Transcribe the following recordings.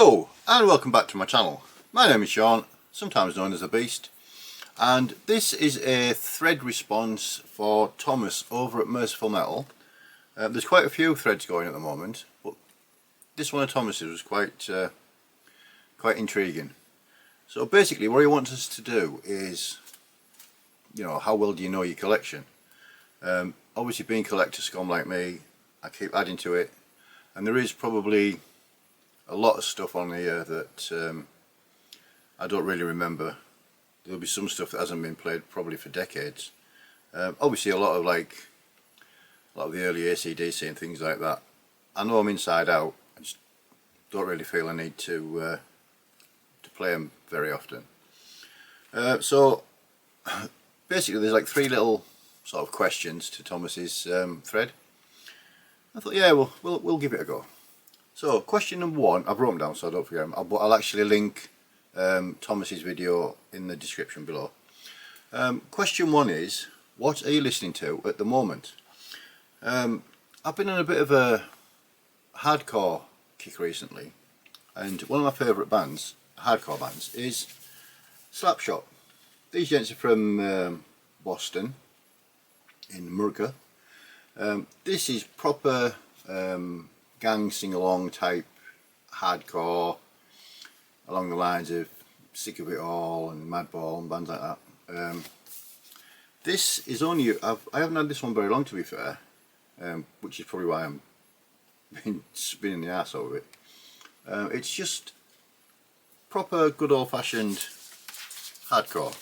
Hello and welcome back to my channel. My name is Sean, sometimes known as the Beast, and this is a thread response for Thomas over at Merciful Metal. There's quite a few threads going at the moment, but this one of Thomas's was quite intriguing. So basically what he wants us to do is, how well do you know your collection? Obviously being collector scum like me, I keep adding to it, and there is probably a lot of stuff on here that I don't really remember. There'll be some stuff that hasn't been played probably for decades. Obviously a lot of the early AC/DC and things like that, I know them inside out. I just don't really feel I need to play them very often. So basically there's like three little sort of questions to Thomas's thread. I thought, yeah, we'll give it a go. So question number one, I've wrote them down so I don't forget them, but I'll actually link Thomas's video in the description below. Question one is, what are you listening to at the moment? I've been on a bit of a hardcore kick recently, and one of my favourite bands, hardcore bands, is Slapshot. These gents are from Boston, in America. This is proper gang sing-along type hardcore, along the lines of Sick of It All and Madball and bands like that. This is only, I haven't had this one very long to be fair, which is probably why I'm spinning the arse over it. It's just proper good old-fashioned hardcore.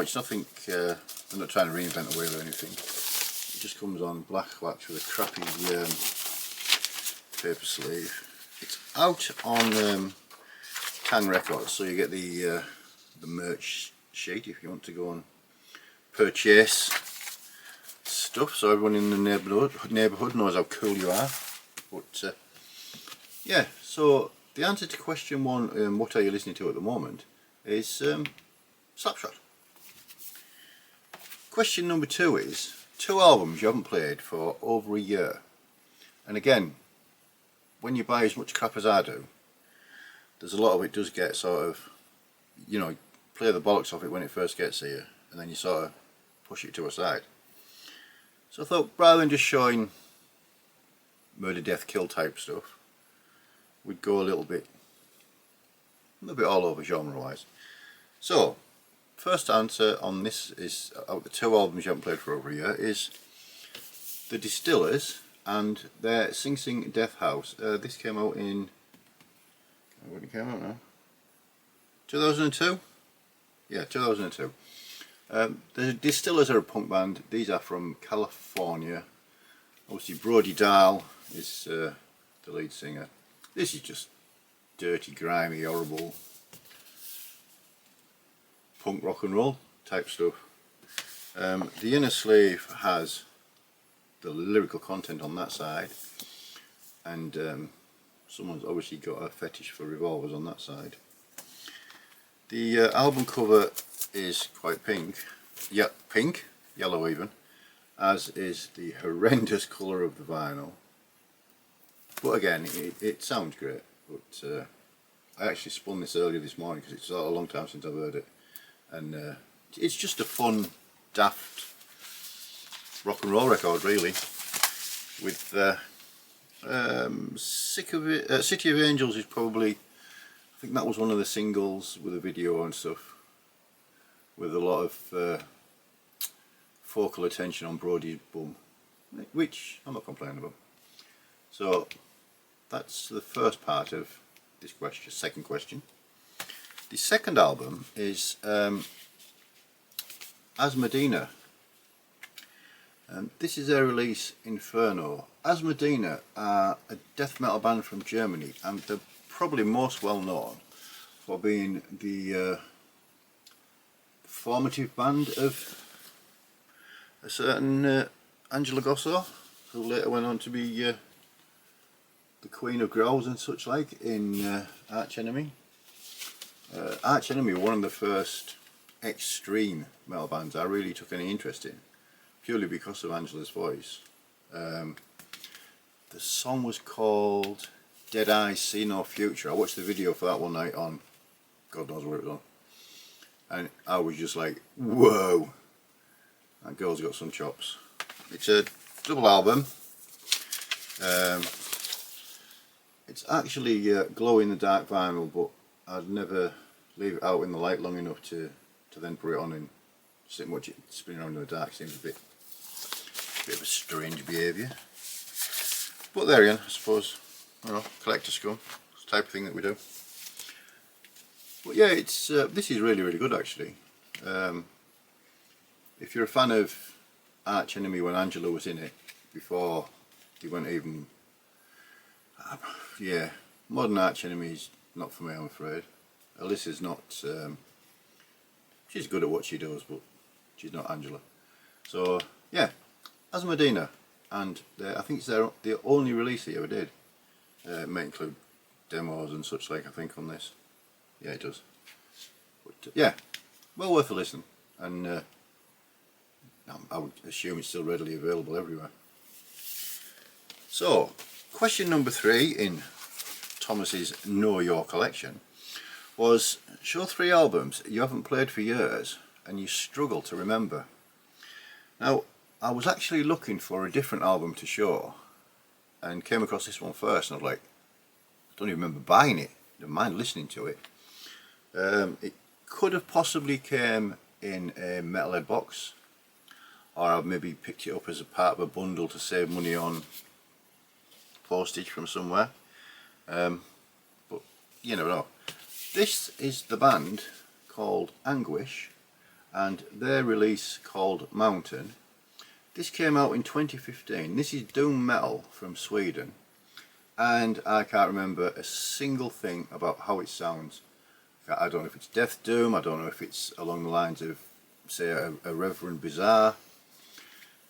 It's nothing, I'm not trying to reinvent the wheel or anything. It just comes on black wax with a crappy paper sleeve. It's out on Tang Records, so you get the merch sheet if you want to go and purchase stuff, so everyone in the neighbourhood knows how cool you are. But yeah, so the answer to question one, what are you listening to at the moment, is Slapshot. Question number two is, two albums you haven't played for over a year. And again, when you buy as much crap as I do, there's a lot of it does get sort of, play the bollocks off it when it first gets here, and then you sort of push it to a side. So I thought, rather than just showing murder, death, kill type stuff, we'd go a little bit all over genre wise. So first answer on this is, out of the two albums you haven't played for over a year, is The Distillers and their Sing Sing Death House. This came out in, when it came out now? 2002? Yeah, 2002. The Distillers are a punk band. These are from California. Obviously Brody Dahl is the lead singer. This is just dirty, grimy, horrible punk rock and roll type stuff. The inner sleeve has the lyrical content on that side, and someone's obviously got a fetish for revolvers on that side. The album cover is quite pink, yeah, pink, yellow even, as is the horrendous colour of the vinyl. But again, it sounds great. But I actually spun this earlier this morning because it's a long time since I've heard it, and it's just a fun, daft rock and roll record really, with City of Angels is probably, I think that was one of the singles with a video and stuff, with a lot of focal attention on Brody's bum, which I'm not complaining about. So that's the first part of this question. Second question. The second album is Asmodina. This is their release, Inferno. Asmodina are a death metal band from Germany, and they're probably most well known for being the formative band of a certain Angela Gossow, who later went on to be the Queen of Growls and such like in Arch Enemy. Arch Enemy were one of the first extreme metal bands I really took any interest in, purely because of Angela's voice. The song was called Dead Eyes See No Future. I watched the video for that one night on, God knows where it was on, and I was just like, whoa, that girl's got some chops. It's a double album. It's actually glow in the dark vinyl, but I'd never leave it out in the light long enough to then put it on and sit and watch it spinning around in the dark. Seems a bit of a strange behaviour. But there again, I suppose, you know, collector scum, it's the type of thing that we do. But yeah, it's this is really, really good actually. If you're a fan of Arch Enemy when Angela was in it, before he went even, yeah, modern Arch Enemy is not for me, I'm afraid. Alyssa's not, she's good at what she does, but she's not Angela. So yeah, Asmodina, and I think it's the only release he ever did. It may include demos and such like, I think, on this. Yeah, it does. But yeah, well worth a listen, and I would assume it's still readily available everywhere. So, question number 3 in Thomas's Know Your Collection was, show 3 albums you haven't played for years and you struggle to remember. Now, I was actually looking for a different album to show and came across this one first, and I was like, I don't even remember buying it, don't mind listening to it. It could have possibly came in a Metalhead box, or I've maybe picked it up as a part of a bundle to save money on postage from somewhere, but you never know. This is the band called Anguish, and their release called Mountain. This came out in 2015. This is doom metal from Sweden, and I can't remember a single thing about how it sounds. I don't know if it's death doom, I don't know if it's along the lines of, say, a Reverend Bizarre,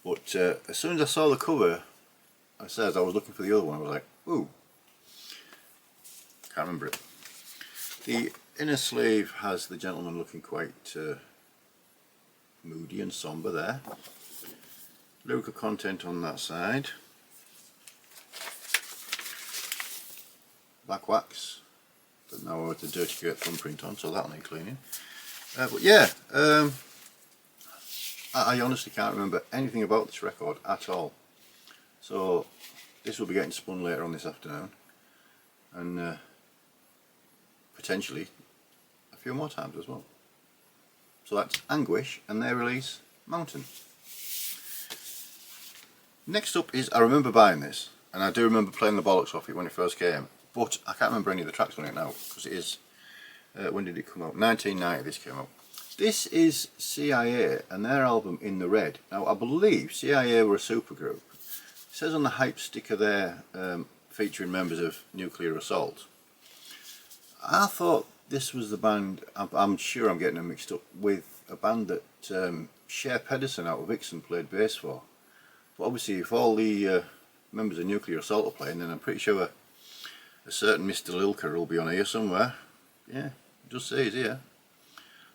but as soon as I saw the cover, I said I was looking for the other one, I was like, ooh, can't remember it. The inner sleeve has the gentleman looking quite moody and sombre there. Lyrical content on that side. Black wax, but now with the Dirty Gert thumbprint on, so that'll need cleaning. But yeah, I honestly can't remember anything about this record at all. So this will be getting spun later on this afternoon, and potentially a few more times as well. So that's Anguish and their release Mountain. Next up is, I remember buying this, and I do remember playing the bollocks off it when it first came, but I can't remember any of the tracks on it now, because it is, when did it come out? 1990 this came out. This is CIA and their album In the Red. Now I believe CIA were a supergroup. It says on the hype sticker there, featuring members of Nuclear Assault. I thought this was the band, I'm sure I'm getting them mixed up with a band that Cher Pedersen out of Vixen played bass for. But obviously if all the members of Nuclear Assault are playing, then I'm pretty sure a certain Mr. Lilker will be on here somewhere. Yeah, it does say he's here.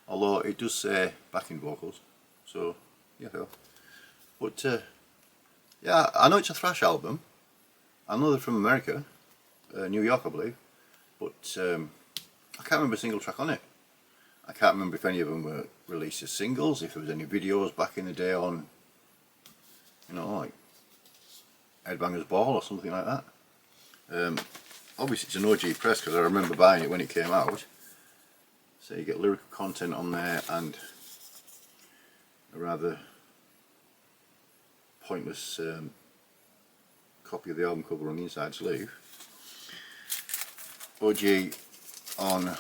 Although it does say backing vocals, so yeah. But yeah, I know it's a thrash album. I know they're from America, New York I believe, but I can't remember a single track on it. I can't remember if any of them were released as singles, if there was any videos back in the day on, you know, like Headbangers Ball or something like that. Obviously it's an OG press because I remember buying it when it came out. So you get lyrical content on there and a rather pointless copy of the album cover on the inside sleeve. OG on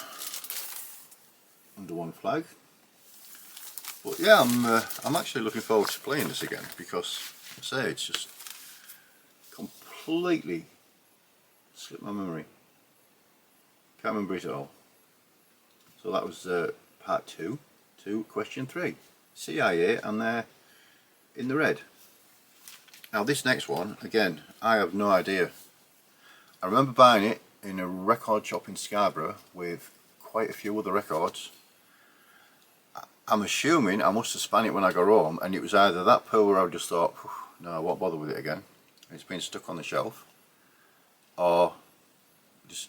Under One Flag. But yeah, I'm actually looking forward to playing this again, because I say it's just completely slipped my memory. Can't remember it at all. So that was part 2 to question 3. CIA and they're In the Red. Now this next one, again, I have no idea. I remember buying it in a record shop in Scarborough with quite a few other records. I'm assuming I must have spun it when I got home, and it was either that pull where I just thought, no, I won't bother with it again, and it's been stuck on the shelf, or just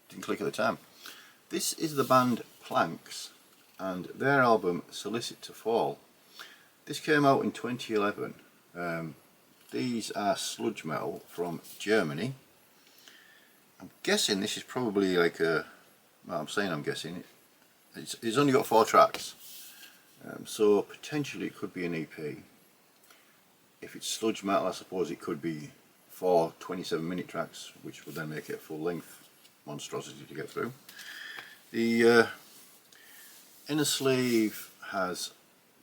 didn't click at the time. This is the band Planks and their album Solicit to Fall. This came out in 2011. These are sludge metal from Germany. I'm guessing this is probably like a, well, I'm guessing it's only got 4 tracks, so potentially it could be an EP. If it's sludge metal, I suppose it could be 4 27-minute tracks, which would then make it a full length monstrosity to get through. The inner sleeve has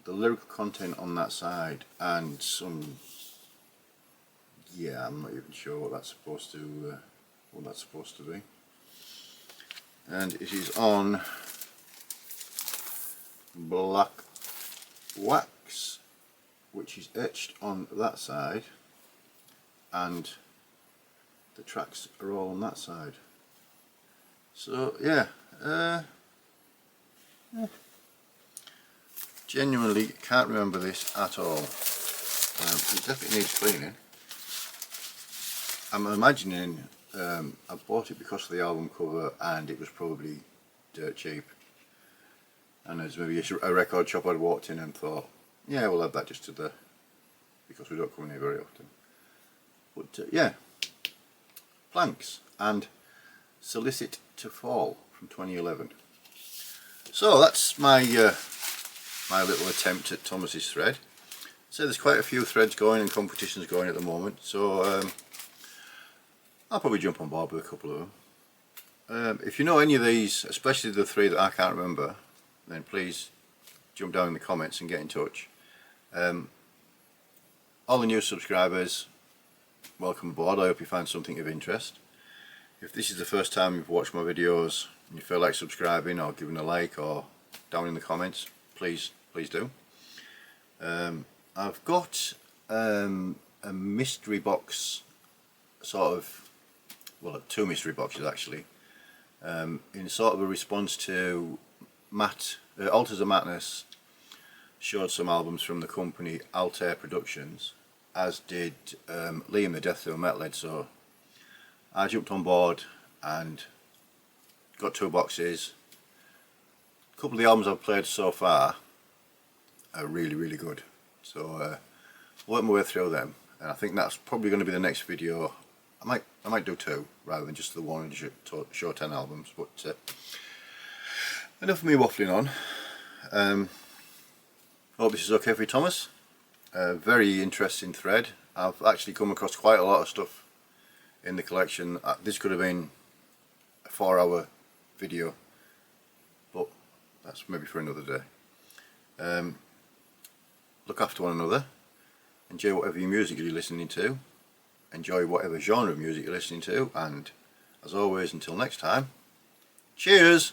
the lyrical content on that side and some, yeah, I'm not even sure what that's supposed to be. And it is on black wax, which is etched on that side, and the tracks are all on that side. So yeah, genuinely can't remember this at all. It definitely needs cleaning. I'm imagining I bought it because of the album cover and it was probably dirt cheap, and there's maybe a record shop I'd walked in and thought, yeah, we'll add that just to the, because we don't come in here very often. But yeah, Planks and Solicit to Fall from 2011. So that's my my little attempt at Thomas's thread. So there's quite a few threads going and competitions going at the moment, so I'll probably jump on board with a couple of them. If you know any of these, especially the 3 that I can't remember, then please jump down in the comments and get in touch. All the new subscribers, welcome aboard. I hope you find something of interest. If this is the first time you've watched my videos and you feel like subscribing or giving a like or down in the comments, please do. I've got a mystery box, sort of, well, 2 mystery boxes actually, in sort of a response to Altars of Madness showed some albums from the company Altair Productions, as did Liam the Death to a Metalhead, so I jumped on board and got 2 boxes. A couple of the albums I've played so far are really good, so work my way through them, and I think that's probably going to be the next video. I might do 2 rather than just the one and show 10 albums, but enough of me waffling on. Hope this is okay for you, Thomas. Very interesting thread. I've actually come across quite a lot of stuff in the collection. This could have been a 4-hour video, but that's maybe for another day. Look after one another, enjoy whatever music you're listening to, enjoy whatever genre of music you're listening to, and as always, until next time, cheers!